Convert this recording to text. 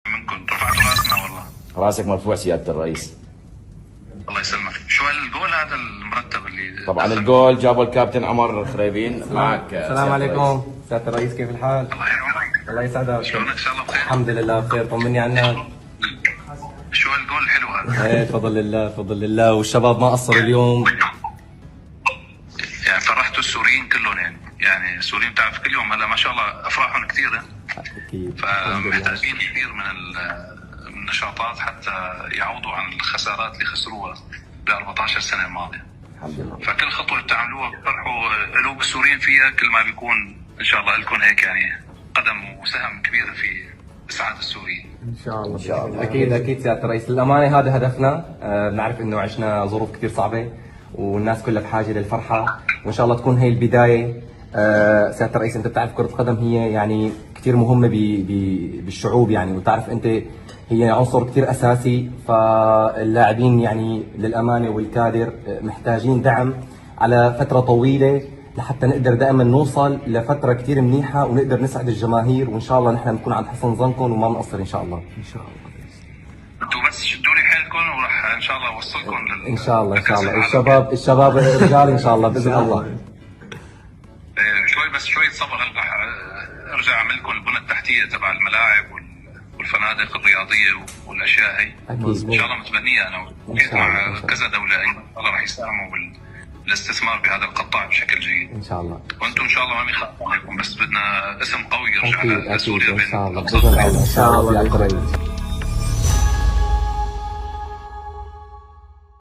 منكم رفعتوا راسنا والله. راسك مرفوع سيادة الرئيس. الله يسلمك. شو الجول هذا المرتب اللي طبعا الجول جابه الكابتن عمر خريبين. معك السلام عليكم سيادة الرئيس، كيف الحال؟ الله يعينك. الله يسعدك. شلونك؟ ان شاء الله بخير. الحمد لله بخير، طمني عنك. شو الجول الحلو هذا؟ ايه بفضل الله بفضل الله، والشباب ما قصروا اليوم. يعني فرحتوا السوريين كلهم يعني السوريين بتعرف كل يوم هلا ما شاء الله افراحهم كثيره. اكيد. فمحتاجين كثير من النشاطات حتى يعوضوا عن الخسارات اللي خسروها ب 14 سنه الماضيه. الحمد لله. فكل خطوه بتعملوها بتفرحوا قلوب السوريين فيها، كل ما بيكون ان شاء الله لكم هيك يعني قدم وسهم كبير في اسعاد السوريين. ان شاء الله. إن شاء الله. اكيد اكيد سيادة الرئيس، للامانه هذا هدفنا. بنعرف انه عشنا ظروف كثير صعبه والناس كلها بحاجه للفرحه، وان شاء الله تكون هي البدايه. سيادة الرئيس، انت بتعرف كرة القدم هي يعني كثير مهمة بالشعوب يعني، وتعرف انت هي عنصر كثير اساسي، فاللاعبين يعني للامانة والكادر محتاجين دعم على فترة طويلة لحتى نقدر دائما نوصل لفترة كثير منيحة ونقدر نسعد الجماهير، وان شاء الله نحن نكون عند حسن ظنكم وما بنقصر ان شاء الله. ان شاء الله. انتوا بس شدوا لي حيلكم وراح ان شاء الله اوصلكم ان شاء الله ان شاء الله. الشباب رجال ان شاء الله باذن الله. شوي صبر. راح ارجع اعمل لكم البنى التحتيه تبع الملاعب والفنادق الرياضيه والاشياء هي. اكيد ان شاء الله متبنيه انا وحكيت مع كذا دوله الله راح يساهموا بالاستثمار بهذا القطاع بشكل جيد. ان شاء الله. وانتم ان شاء الله ما بيخاف عليكم، بس بدنا اسم قوي يرجع اكيد لسوريا اكيد ان شاء الله بين باذن الله. ان شاء الله.